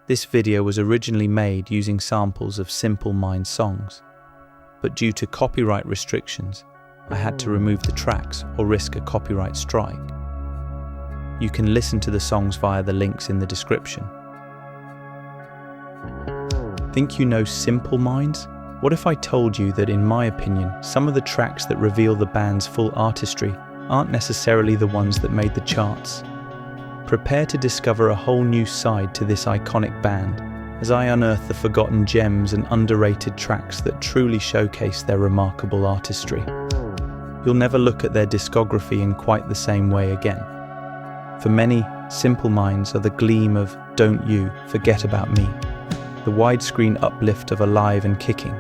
This video was originally made using samples of Simple Minds songs, but due to copyright restrictions, I had to remove the tracks or risk a copyright strike. You can listen to the songs via the links in the description. Think you know Simple Minds? What if I told you that, in my opinion, some of the tracks that reveal the band's full artistry aren't necessarily the ones that made the charts? Prepare to discover a whole new side to this iconic band as I unearth the forgotten gems and underrated tracks that truly showcase their remarkable artistry. You'll never look at their discography in quite the same way again. For many, Simple Minds are the gleam of "Don't You Forget About Me," the widescreen uplift of Alive and Kicking,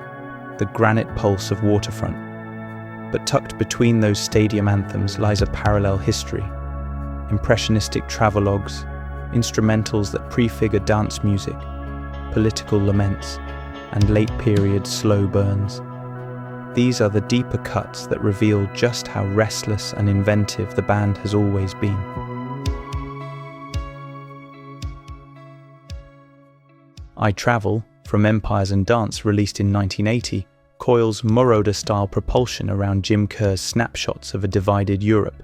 the granite pulse of Waterfront. But tucked between those stadium anthems lies a parallel history. Impressionistic travelogues, instrumentals that prefigure dance music, political laments, and late-period slow burns. These are the deeper cuts that reveal just how restless and inventive the band has always been. I Travel, from Empires and Dance, released in 1980, coils Moroder-style propulsion around Jim Kerr's snapshots of a divided Europe.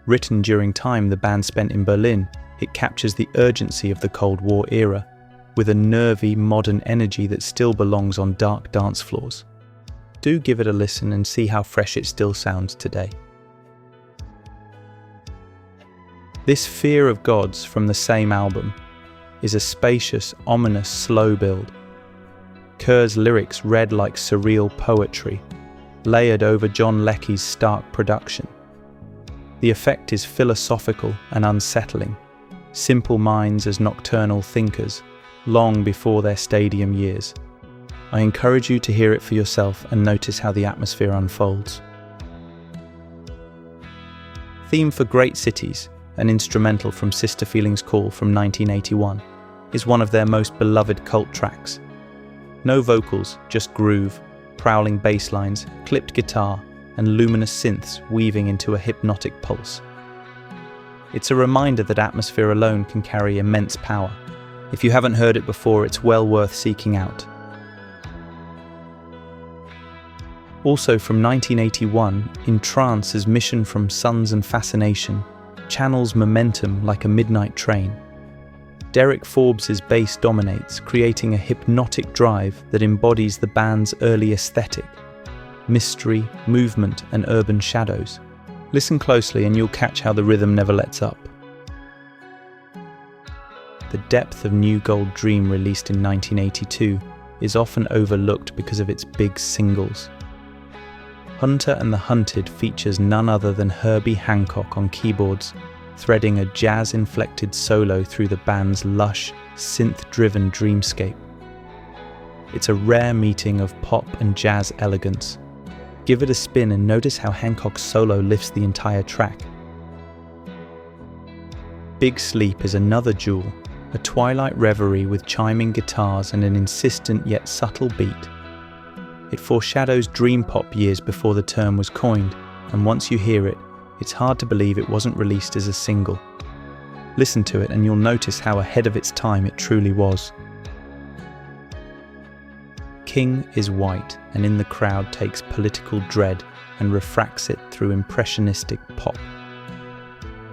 Written during time the band spent in Berlin, it captures the urgency of the Cold War era, with a nervy, modern energy that still belongs on dark dance floors. Do give it a listen and see how fresh it still sounds today. This Fear of Gods from the same album is a spacious, ominous slow build. Kerr's lyrics read like surreal poetry, layered over John Leckie's stark production. The effect is philosophical and unsettling, Simple Minds as nocturnal thinkers, long before their stadium years. I encourage you to hear it for yourself and notice how the atmosphere unfolds. Theme for Great Cities, an instrumental from Sister Feeling's Call from 1981, is one of their most beloved cult tracks. No vocals, just groove, prowling bass lines, clipped guitar, and luminous synths weaving into a hypnotic pulse. It's a reminder that atmosphere alone can carry immense power. If you haven't heard it before, it's well worth seeking out. Also from 1981, In Trance's Mission from Suns and Fascination channels momentum like a midnight train. Derek Forbes's bass dominates, creating a hypnotic drive that embodies the band's early aesthetic: mystery, movement, and urban shadows. Listen closely and you'll catch how the rhythm never lets up. The depth of New Gold Dream, released in 1982, is often overlooked because of its big singles. Hunter and the Hunted features none other than Herbie Hancock on keyboards, threading a jazz-inflected solo through the band's lush, synth-driven dreamscape. It's a rare meeting of pop and jazz elegance. Give it a spin and notice how Hancock's solo lifts the entire track. Big Sleep is another jewel, a twilight reverie with chiming guitars and an insistent yet subtle beat. It foreshadows dream pop years before the term was coined, and once you hear it, it's hard to believe it wasn't released as a single. Listen to it and you'll notice how ahead of its time it truly was. King is white and in the crowd takes political dread and refracts it through impressionistic pop.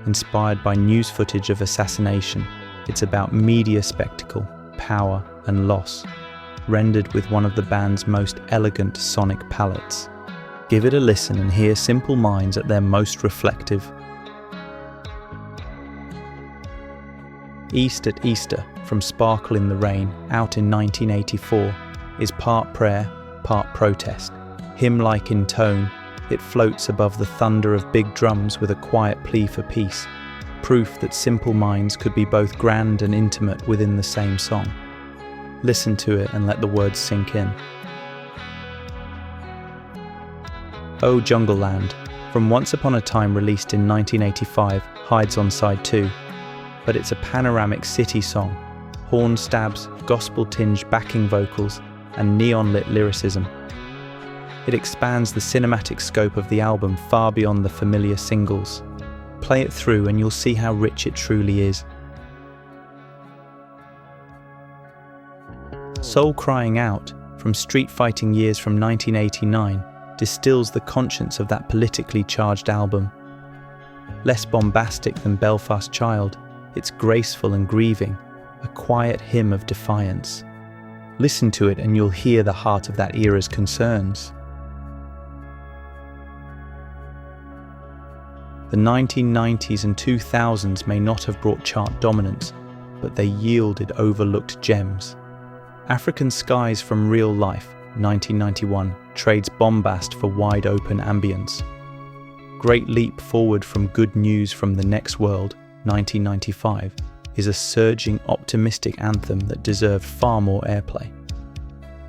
Inspired by news footage of assassination, it's about media spectacle, power, and loss, rendered with one of the band's most elegant sonic palettes. Give it a listen and hear Simple Minds at their most reflective. East at Easter, from Sparkle in the Rain, out in 1984, is part prayer, part protest. Hymn-like in tone, it floats above the thunder of big drums with a quiet plea for peace, proof that Simple Minds could be both grand and intimate within the same song. Listen to it and let the words sink in. Oh Jungle Land, from Once Upon a Time, released in 1985, hides on side 2, but it's a panoramic city song, horn stabs, gospel-tinged backing vocals, and neon-lit lyricism. It expands the cinematic scope of the album far beyond the familiar singles. Play it through and you'll see how rich it truly is. Soul Crying Out, from Street Fighting Years from 1989, distills the conscience of that politically charged album. Less bombastic than Belfast Child, it's graceful and grieving, a quiet hymn of defiance. Listen to it and you'll hear the heart of that era's concerns. The 1990s and 2000s may not have brought chart dominance, but they yielded overlooked gems. African Skies from Real Life, 1991, trades bombast for wide-open ambience. Great Leap Forward from Good News from the Next World, 1995, is a surging, optimistic anthem that deserved far more airplay.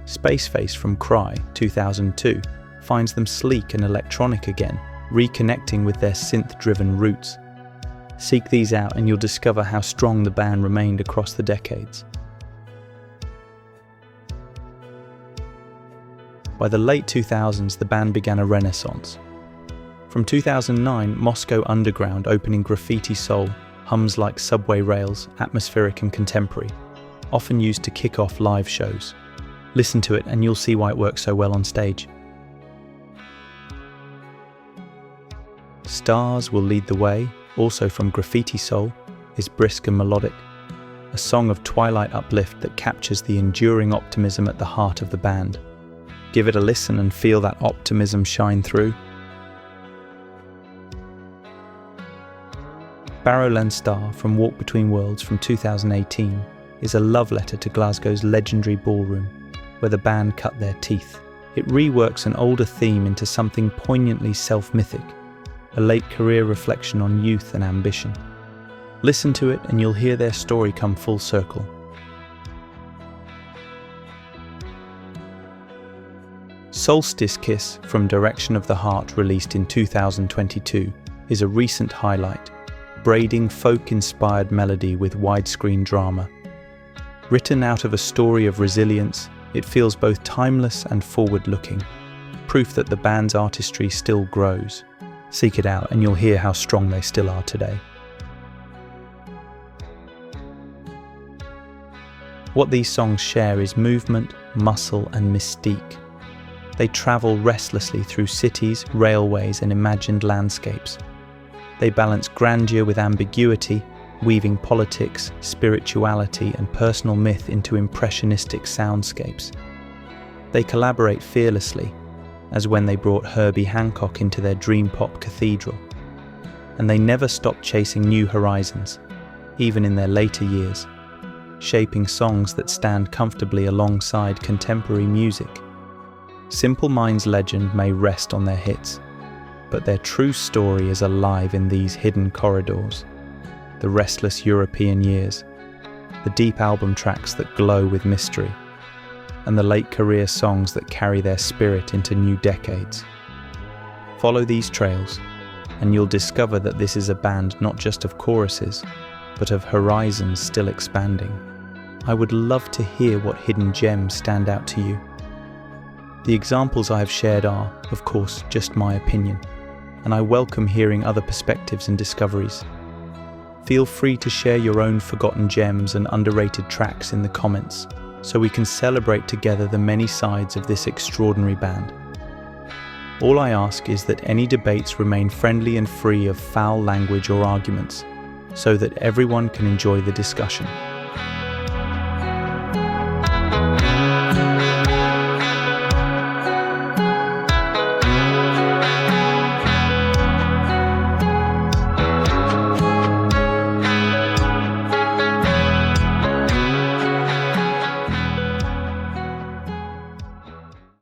Spaceface from Cry, 2002, finds them sleek and electronic again, reconnecting with their synth-driven roots. Seek these out and you'll discover how strong the band remained across the decades. By the late 2000s, the band began a renaissance. From 2009, Moscow Underground opening graffiti soul hums like subway rails, atmospheric and contemporary, often used to kick off live shows. Listen to it and you'll see why it works so well on stage. Stars Will Lead the Way, also from Graffiti Soul, is brisk and melodic, a song of twilight uplift that captures the enduring optimism at the heart of the band. Give it a listen and feel that optimism shine through. Barrowland Star from Walk Between Worlds from 2018 is a love letter to Glasgow's legendary ballroom, where the band cut their teeth. It reworks an older theme into something poignantly self-mythic, a late career reflection on youth and ambition. Listen to it and you'll hear their story come full circle. Solstice Kiss from Direction of the Heart, released in 2022, is a recent highlight, braiding folk-inspired melody with widescreen drama. Written out of a story of resilience, it feels both timeless and forward-looking, proof that the band's artistry still grows. Seek it out and you'll hear how strong they still are today. What these songs share is movement, muscle and mystique. They travel restlessly through cities, railways and imagined landscapes. They balance grandeur with ambiguity, weaving politics, spirituality and personal myth into impressionistic soundscapes. They collaborate fearlessly, as when they brought Herbie Hancock into their dream pop cathedral. And they never stop chasing new horizons, even in their later years, shaping songs that stand comfortably alongside contemporary music. Simple Minds' legend may rest on their hits, but their true story is alive in these hidden corridors, the restless European years, the deep album tracks that glow with mystery, and the late career songs that carry their spirit into new decades. Follow these trails, and you'll discover that this is a band not just of choruses, but of horizons still expanding. I would love to hear what hidden gems stand out to you. The examples I have shared are, of course, just my opinion, and I welcome hearing other perspectives and discoveries. Feel free to share your own forgotten gems and underrated tracks in the comments, so we can celebrate together the many sides of this extraordinary band. All I ask is that any debates remain friendly and free of foul language or arguments, so that everyone can enjoy the discussion.